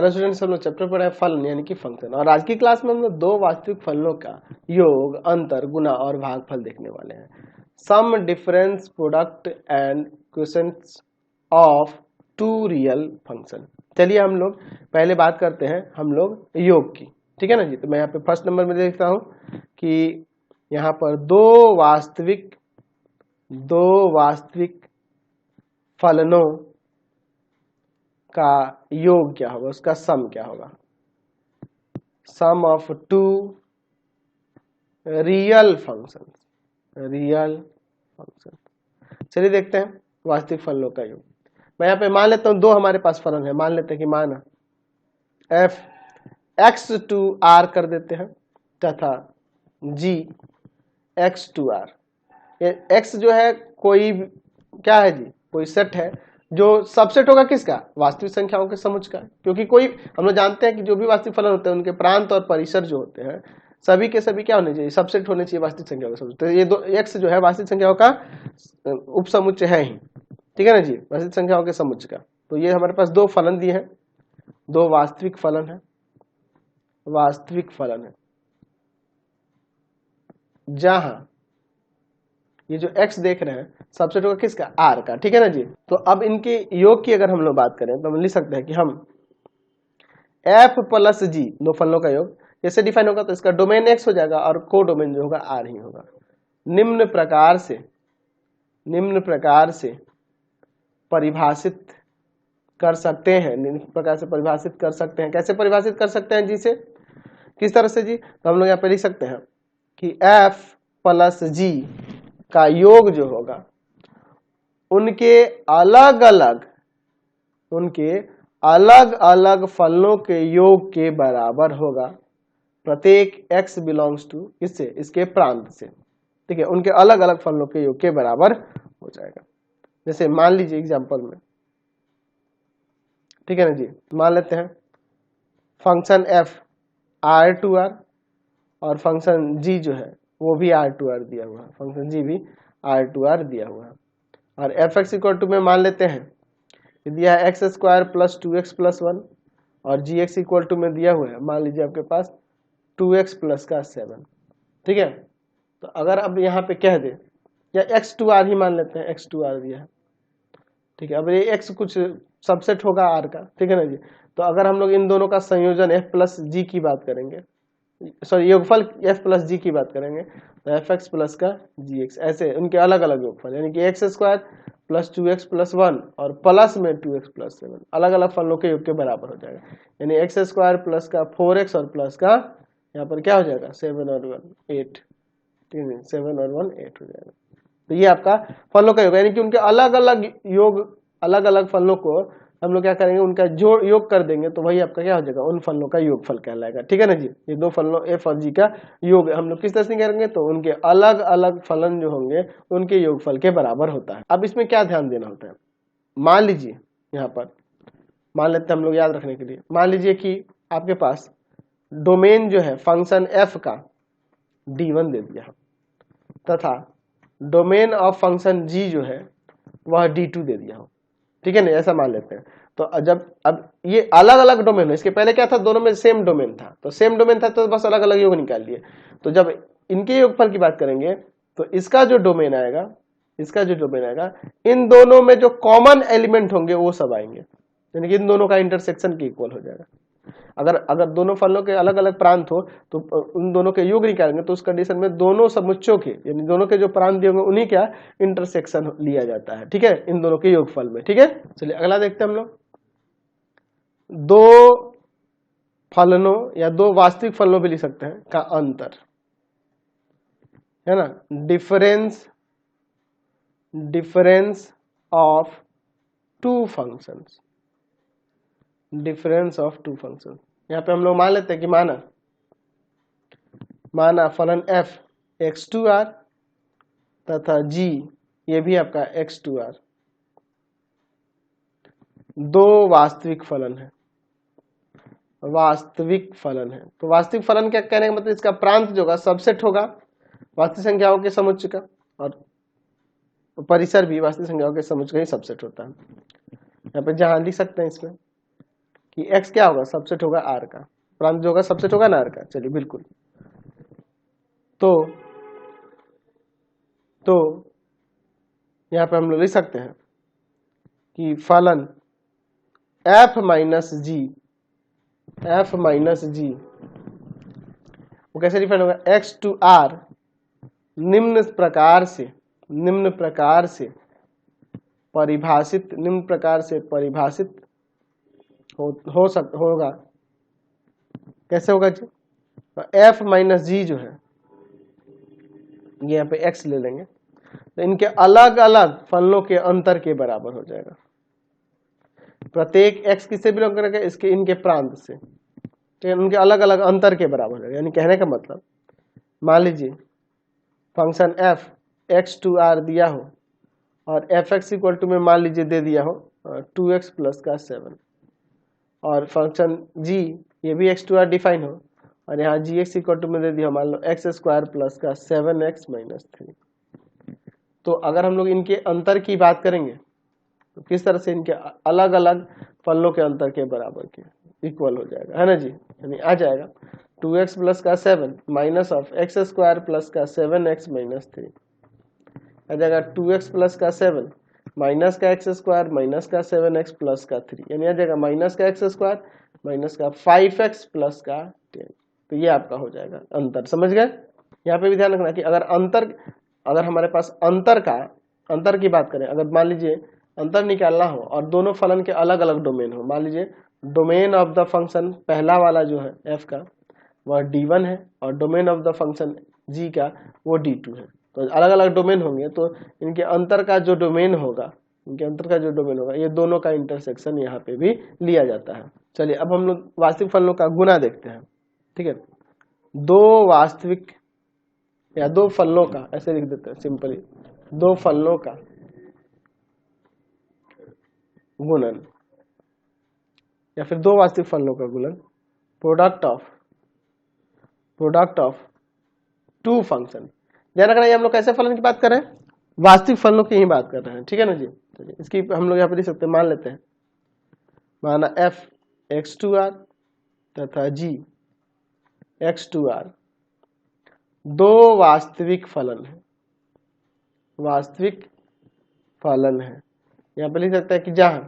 Hello students, हम लोग chapter पढ़ा है फलन यानी कि फंक्शन। और आज की क्लास में हम लोग दो वास्तविक फलनों का योग, अंतर, गुना और भागफल देखने वाले हैं। Sum, difference, product and quotients of two real function. चलिए हम लोग पहले बात करते हैं हम लोग योग की, ठीक है ना जी। तो मैं यहाँ पे फर्स्ट नंबर में देखता हूँ कि यहाँ पर दो वास्तविक फलनों का योग क्या होगा, उसका सम क्या होगा। सम ऑफ टू रियल फंक्शन। चलिए देखते हैं वास्तविक फलनों का योग। मैं यहाँ पे मान लेता हूँ दो हमारे पास फलन है। मान लेते हैं कि माना f x टू r कर देते हैं तथा g x टू r। ये x जो है कोई क्या है जी, कोई सेट है जो सबसेट होगा किसका, वास्तविक संख्याओं के समुच्चय का। क्योंकि कोई हम लोग जानते हैं कि जो भी वास्तविक फलन होते हैं उनके प्रांत और परिसर जो होते हैं सभी के सभी क्या होने चाहिए, सबसेट होने चाहिए वास्तविक संख्याओं का समुच्चय। तो ये दो x जो है वास्तविक संख्याओं का उपसमुच्चय है ही, ठीक है ना जी, वास्तविक संख्याओं के समुच्चय का। तो ये हमारे पास दो फलन दिए हैं, दो वास्तविक फलन है जहां ये जो x देख रहे हैं सबसेट होगा किसका, r का, ठीक है ना जी। तो अब इनके योग की अगर हम लोग बात करें तो हम लिख सकते हैं कि हम f प्लस g दो फलनों का योग जैसे डिफाइन होगा तो इसका डोमेन x हो जाएगा और को डोमेन जो होगा r ही होगा। निम्न प्रकार से परिभाषित कर सकते हैं, कैसे परिभाषित कर सकते हैं जी से, किस तरह से जी। तो हम लोग यहाँ पे लिख सकते हैं कि f प्लस g का योग जो होगा उनके अलग अलग फलनों के योग के बराबर होगा, प्रत्येक x बिलोंग्स टू इससे, इसके प्रांत से, ठीक है, उनके अलग अलग फलनों के योग के बराबर हो जाएगा। जैसे मान लीजिए एग्जांपल में, ठीक है ना जी, मान लेते हैं फंक्शन f r2r और फंक्शन g जो है वो भी r2r दिया हुआ है, फंक्शन g भी r2r दिया हुआ है। और fx इक्वल टू में मान लेते हैं दिया है x square plus 2x plus 1 और gx इक्वल टू में दिया हुआ है मान लीजिए आपके पास 2x प्लस का 7, ठीक है। तो अगर अब यहाँ पे कह दे या x2r ही मान लेते हैं, x2r दिया है, ठीक है। अब ये x कुछ सबसेट होगा r का, ठीक है ना जी। तो अगर हम लोग इन दोनों का संयोजन f प्लस g की बात करेंगे, सॉरी योगफल f प्लस g की बात करेंगे तो fx प्लस का gx, ऐसे उनके अलग अलग योगफल यानी कि x square plus 2x plus 1 और प्लस में 2x प्लस 7 अलग अलग फलनों के योग के बराबर हो जाएगा। यानी एक्स स्क्वायर प्लस का 4x और प्लस का यहाँ पर क्या हो जाएगा 7 और 1 8, 7 और 1 8 हो जाएगा। तो ये आपका फलनों का योग यानी कि उनके अलग अलग योग, अलग अलग फलनों को हम लोग क्या करेंगे, उनका जोड़ योग कर देंगे तो वही आपका क्या हो जाएगा, उन फलनों का योगफल कहलाएगा, ठीक है ना जी। ये दो फलनों f और g का योग हम लोग किस तरह से करेंगे, तो उनके अलग अलग फलन जो होंगे उनके योगफल के बराबर होता है। अब इसमें क्या ध्यान देना होता है, मान लीजिए यहाँ पर मान लेते हैं हम लोग याद रखने के लिए, मान लीजिए कि आपके पास डोमेन जो है फंक्शन f का d1 दे दिया तथा डोमेन ऑफ फंक्शन g जो है वह d2 दे दिया हो, ठीक है ना, ऐसा मान लेते हैं। तो जब अब ये अलग अलग डोमेन है, इसके पहले क्या था, दोनों में सेम डोमेन था, तो सेम डोमेन था तो बस अलग अलग योग निकाल लिए। तो जब इनके योगफल की बात करेंगे तो इसका जो डोमेन आएगा इन दोनों में जो कॉमन एलिमेंट होंगे वो सब आएंगे, यानी कि इन दोनों का इंटरसेक्शन के इक्वल हो जाएगा। अगर दोनों फलनों के अलग अलग प्रांत हो तो उन दोनों के योग निकालेंगे तो उस कंडीशन में दोनों समुच्चयों के यानी दोनों के जो प्रांत होंगे उन्हीं का इंटरसेक्शन लिया जाता है, ठीक है, इन दोनों के योगफल में, ठीक है। चलिए अगला देखते हैं हम लोग दो फलनों या दो वास्तविक फलनों भी लिख सकते हैं का अंतर, है ना, डिफरेंस ऑफ टू फंक्शंस, यहाँ पे हम लोग मान लेते हैं कि माना फलन f x2r तथा g ये भी आपका x2r दो वास्तविक फलन है। तो वास्तविक फलन क्या कहने का मतलब, इसका प्रांत जो होगा सबसेट होगा वास्तविक संख्याओं के समुच्चय का और परिसर भी वास्तविक संख्याओं के समुच्चय का ही सबसेट होता है। यहाँ पे जहां लिख सकते हैं इसमें कि x क्या होगा, सबसेट होगा r का, प्रांत जो होगा सबसेट होगा ना r का। चलिए बिल्कुल, तो यहाँ पे हम लोग लिख सकते हैं कि फलन f माइनस जी वो कैसे डिफाइन होगा, x टू r निम्न प्रकार से परिभाषित होगा। कैसे होगा जी, f माइनस जी जो है ये यहाँ पे x ले लेंगे तो इनके अलग अलग फलनों के अंतर के बराबर हो जाएगा। प्रत्येक x किससे बिलोंग करेगा, इसके इनके प्रांत से, ठीक है, उनके अलग अलग अंतर के बराबर हो जाएगा। यानी कहने का मतलब, मान लीजिए function f x to r दिया हो और fx इक्वल टू में मान लीजिए दे दिया हो 2x प्लस का 7, और फंक्शन g ये भी x टू r डिफाइन हो और यहाँ gx इक्वल टू में दे दिया मान लो x स्क्वायर प्लस का 7x माइनस 3। तो अगर हम लोग इनके अंतर की बात करेंगे तो किस तरह से इनके अलग अलग फलनों के अंतर के बराबर के इक्वल हो जाएगा, है ना जी। यानी आ जाएगा 2x प्लस का 7 minus of x square plus का 7x माइनस 3, आ जाएगा 2x प्लस का 7 माइनस का x स्क्वायर माइनस का 7x प्लस का 3, यानी आ जाएगा माइनस का x स्क्वायर माइनस का 5x प्लस का 10। तो ये आपका हो जाएगा अंतर, समझ गए। यहाँ पे भी ध्यान रखना कि अगर हमारे पास अंतर की बात करें, अगर मान लीजिए अंतर निकालना हो और दोनों फलन के अलग अलग डोमेन हो, मान लीजिए डोमेन ऑफ द फंक्शन पहला वाला जो है f का वह d1 है और domain of the function g का वो d2 है, तो अलग अलग डोमेन होंगे तो इनके अंतर का जो डोमेन होगा ये दोनों का इंटरसेक्शन यहाँ पे भी लिया जाता है। चलिए अब हम लोग वास्तविक फलनों का गुना देखते हैं, ठीक है। दो फलनों का ऐसे लिख देते हैं सिंपली, दो फलनों का गुणन या फिर दो वास्तविक फलनों का गुणन, प्रोडक्ट ऑफ टू फंक्शन। ध्यान रखना ये हम लोग कैसे फलन की बात कर रहे हैं, वास्तविक फलनों की ही बात कर रहे हैं, ठीक है ना जी। चलिए इसकी हम लोग यहाँ पे लिख सकते हैं, मान लेते हैं, माना f x टू r तथा g x टू r दो वास्तविक फलन है। यहाँ पे लिख सकते हैं कि जहां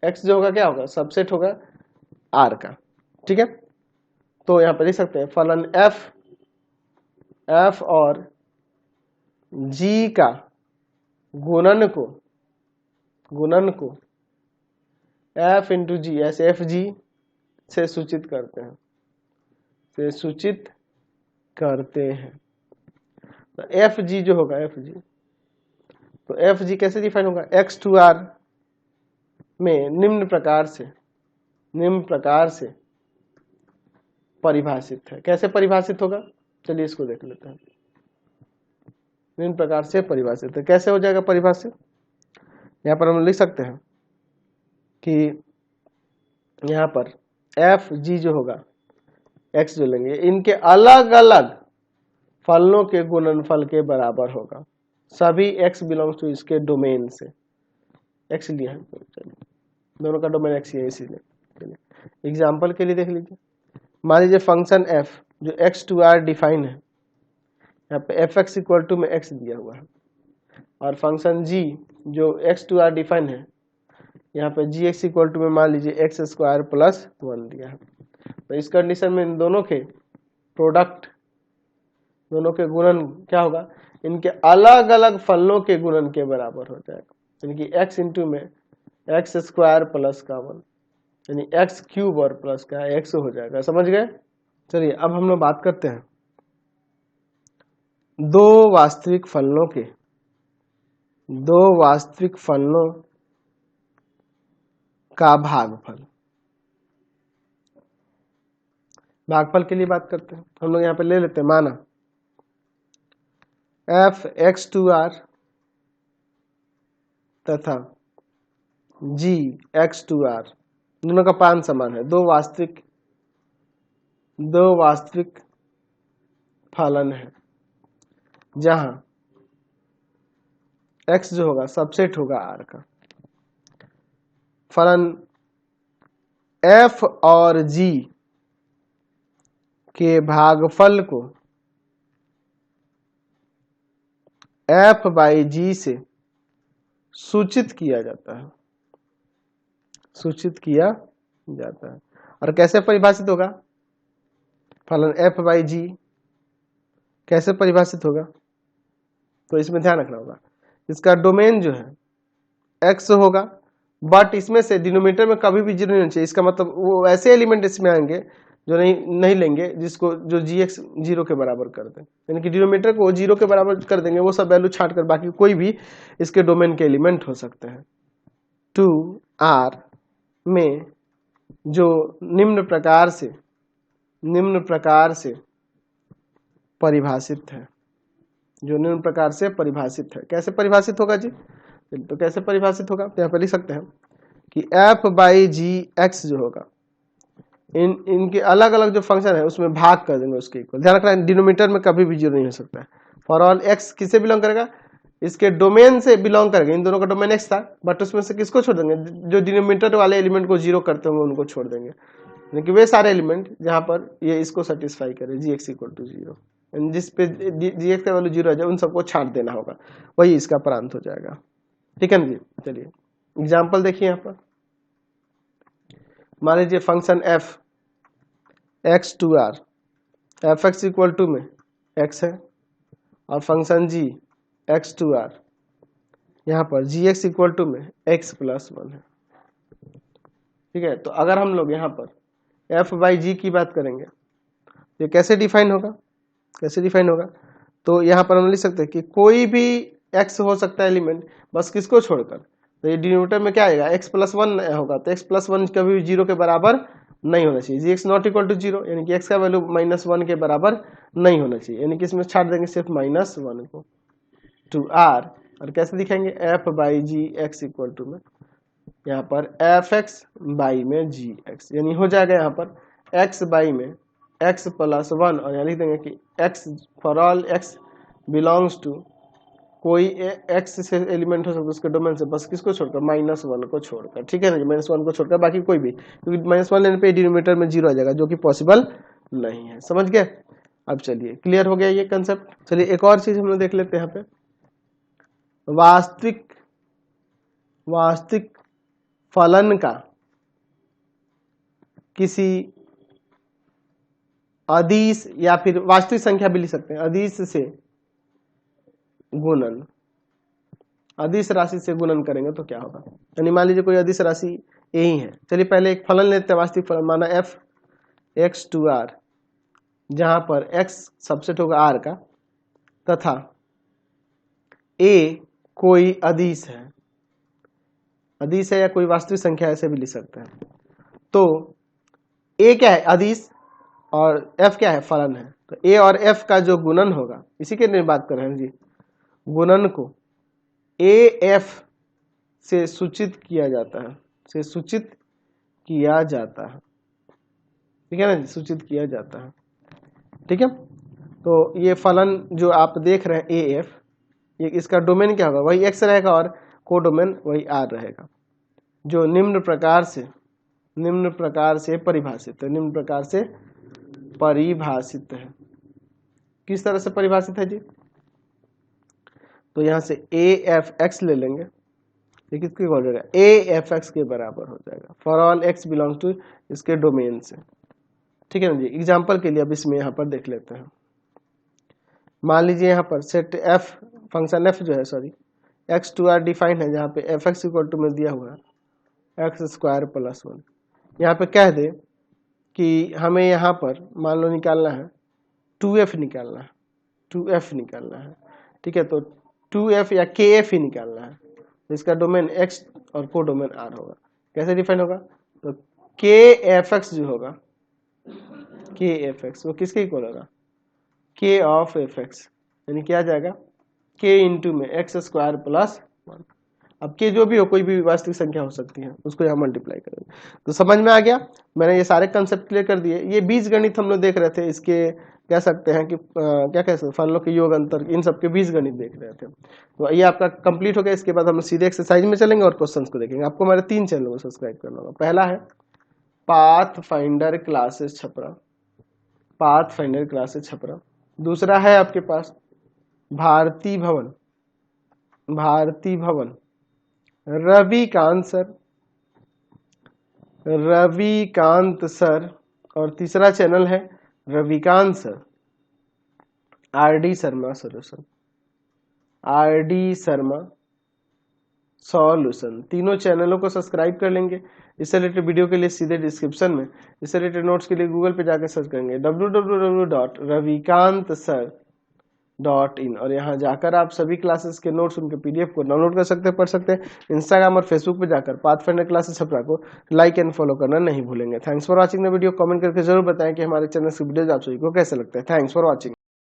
x जो होगा क्या होगा, सबसेट होगा r का, ठीक है। तो यहाँ पे लिख सकते हैं फलन f और g का गुणन को f इंटू जी ऐसे एफ जी से सूचित करते हैं। तो एफ जी जो होगा तो एफ जी कैसे डिफाइन होगा, एक्स टू आर में निम्न प्रकार से परिभाषित है। कैसे परिभाषित होगा, चलिए इसको देख लेते हैं। निम्न प्रकार से परिभाषित है, कैसे हो जाएगा परिभाषित, यहाँ पर हम लिख सकते हैं कि यहाँ पर एफ जी जो होगा एक्स जो लेंगे इनके अलग अलग फलनों के गुणनफल के बराबर होगा, सभी x बिलोंग्स टू इसके डोमेन से। x लिया है, दोनों का डोमेन x ही है, इसीलिए चलिए एग्जांपल के लिए देख लीजिए। मान लीजिए फंक्शन f जो x टू r डिफाइन है, यहाँ पे fx इक्वल टू में x दिया हुआ है, और फंक्शन g जो x टू r डिफाइन है, यहाँ पे gx इक्वल टू में मान लीजिए x स्क्वायर प्लस 1 दिया है। तो इस कंडीशन में इन दोनों के गुणन क्या होगा, इनके अलग अलग फलनों के गुणन के बराबर हो जाएगा, यानी कि x इंटू में x स्क्वायर प्लस का 1 यानी x क्यूब और प्लस का x हो जाएगा, समझ गए। चलिए अब हम लोग बात करते हैं दो वास्तविक फलनों का भागफल के लिए बात करते हैं। हम लोग यहाँ पे ले लेते हैं, माना f x टू r तथा g x टू r दोनों का मान समान है, दो वास्तविक फलन है जहां x जो होगा सबसेट होगा r का। फलन एफ और जी के भागफल को एफ बाई जी से सूचित किया जाता है, सूचित किया जाता है। और कैसे परिभाषित होगा फलन एफ बाई जी, कैसे परिभाषित होगा? तो इसमें ध्यान रखना होगा, इसका डोमेन जो है एक्स होगा, बट इसमें से डिनोमिनेटर में कभी भी जीरो नहीं होना चाहिए। इसका मतलब वो ऐसे एलिमेंट इसमें आएंगे जो नहीं लेंगे जिसको जो जी एक्स जीरो के बराबर कर दें, यानी कि डिनोमिनेटर को जीरो के बराबर कर देंगे, वो सब वैल्यू छाट कर बाकी कोई भी इसके डोमेन के एलिमेंट हो सकते हैं। 2R में जो निम्न प्रकार से परिभाषित है, जो निम्न प्रकार से परिभाषित है। कैसे परिभाषित होगा जी? तो कैसे परिभाषित होगा? तो यहाँ पर लिख सकते हैं कि एफ बाई जी एक्स जो होगा, इनके अलग अलग जो फंक्शन है उसमें भाग कर देंगे उसके इक्वल। ध्यान रखना डिनोमिनेटर में कभी भी जीरो नहीं हो सकता है। फॉर ऑल एक्स किससे बिलोंग करेगा? इसके डोमेन से बिलोंग करेगा। इन दोनों का डोमेन एक्स था, बट उसमें से किसको छोड़ देंगे? जो डिनोमिनेटर वाले एलिमेंट को जीरो करते होंगे उनको छोड़ देंगे, यानी कि वे सारे एलिमेंट जहां पर ये इसको सेटिस्फाई करे, जी एक्स इक्वल टू जीरो, जिस पे जी एक्स का वैल्यू जीरो आ जाए उन सबको छाट देना होगा, वही इसका प्रांत हो जाएगा। ठीक है ना जी? चलिए एग्जाम्पल देखिए यहाँ पर। मान लीजिए function F X to R, F X equal to में एक्स है, और function G X to R यहाँ पर जी एक्स इक्वल टू में एक्स प्लस वन है। ठीक है, तो अगर हम लोग यहाँ पर एफ बाई जी की बात करेंगे ये कैसे डिफाइन होगा? कैसे डिफाइन होगा? तो यहाँ पर हम लिख सकते हैं कि कोई भी एक्स हो सकता है एलिमेंट, बस किसको छोड़कर, तो ये डिनोमिनेटर में क्या आएगा? एक्स प्लस वन होगा, तो एक्स प्लस वन कभी भी जीरो के बराबर नहीं होना चाहिए। G x not equal to zero, यानी कि एक्स का वैल्यू माइनस वन के बराबर नहीं होना चाहिए, यानी कि इसमें छाट देंगे सिर्फ माइनस वन को टू आर। और कैसे दिखाएंगे? F by G X equal to में यहाँ पर एफ एक्स बाई में जी एक्स, यानी हो जाएगा यहाँ पर एक्स बाई में एक्स प्लस वन, और यहाँ लिख देंगे कि X for all X belongs to कोई एक्स से एलिमेंट हो सकता है उसके डोमेन से, बस किसको छोड़कर? माइनस वन को छोड़कर। ठीक है ना? माइनस वन को छोड़कर बाकी कोई भी, क्योंकि माइनस वन लेने पे डिनोमिनेटर में जीरो आ जाएगा, जो कि पॉसिबल नहीं है। समझ गए? अब चलिए क्लियर हो गया ये कंसेप्ट। चलिए एक और चीज हम लोग देख लेते हैं यहाँ पे, वास्तविक फलन का किसी अदिश, या फिर वास्तविक संख्या भी लिख सकते हैं, अदिश से गुणन, अदिश राशि से गुणन करेंगे तो क्या होगा? यानी मान लीजिए कोई अदिश राशि यही है। चलिए पहले एक फलन लेते हैं, वास्तविक फलन, माना एफ एक्स टू आर, जहां पर एक्स सबसेट होगा आर का, तथा ए कोई अदिश है, अदिश है या कोई वास्तविक संख्या ऐसे भी लिख सकते हैं। तो ए क्या है? अदिश, और एफ क्या है? फलन है। तो ए और एफ का जो गुणन होगा, इसी के लिए बात कर रहे हैं जी, गुणन को ए एफ से सूचित किया जाता है, से सूचित किया जाता है। ठीक है ना जी? सूचित किया जाता है। ठीक है, तो ये फलन जो आप देख रहे हैं ए एफ, ये इसका डोमेन क्या होगा? वही एक्स रहेगा, और कोडोमेन वही आर रहेगा, जो निम्न प्रकार से परिभाषित है, निम्न प्रकार से परिभाषित है। किस तरह से परिभाषित है जी? तो यहां से ए एफ एक्स ले लेंगे, ये किसके हो जाएगा? ए एफ एक्स के बराबर हो जाएगा, for all X belong to इसके डोमेन से। ठीक है ना जी? एग्जाम्पल के लिए अब इसमें यहाँ पर देख लेते हैं। मान लीजिए यहाँ पर सेट एफ, फंक्शन एफ जो है, sorry, X to R defined है, जहाँ पे एफ एक्स इक्वल टू में दिया हुआ है एक्स स्क्वायर प्लस वन। यहाँ पे कह दे कि हमें यहाँ पर मान लो निकालना है 2f निकालना है, 2f निकालना है। ठीक है, तो 2f या kf ही निकालना है, तो इसका डोमेन x और को डोमेन r होगा। कैसे डिफाइन होगा? तो kfx जो होगा, kfx वो किसके इक्वल होगा? k ऑफ fx, यानी क्या आ जाएगा? k इंटू में एक्स स्क्वायर प्लस वन। अब के जो भी हो, कोई भी वास्तविक संख्या हो सकती है, उसको यहाँ मल्टीप्लाई करेंगे। तो समझ में आ गया? मैंने ये सारे कंसेप्ट क्लियर कर दिए। ये बीजगणित हम लोग देख रहे थे, इसके कह सकते हैं कि क्या कह सकते हैं, फलनों के योग अंतर, इन सब के बीजगणित देख रहे थे। तो ये आपका कंप्लीट हो गया। इसके बाद हम सीधे एक्सरसाइज में चलेंगे और क्वेश्चंस को देखेंगे। आपको हमारे 3 चैनलों को सब्सक्राइब करना होगा। पहला है path finder classes Chhapra, path finder classes Chhapra. दूसरा है आपके पास भारती भवन, भारती भवन रविकांत सर, रविकांत सर। और तीसरा चैनल है Ravikant sir, RD Sharma solution, RD Sharma solution. तीनों चैनलों को सब्सक्राइब कर लेंगे। इससे रिलेटेड वीडियो के लिए सीधे डिस्क्रिप्शन में, इससे रिलेटेड नोट्स के लिए गूगल पे जाकर सर्च करेंगे www.ravikant.sir.in और यहाँ जाकर आप सभी क्लासेस के नोट्स, उनके पीडीएफ को डाउनलोड कर सकते हैं, पढ़ सकते हैं। इंस्टाग्राम और फेसबुक पे जाकर पाथफाइंडर क्लासेस छपरा को लाइक एंड फॉलो करना नहीं भूलेंगे। Thanks for watching the video. Comment करके जरूर बताएं कि हमारे चैनल की वीडियोज आप सभी को कैसे लगते हैं। Thanks for watching.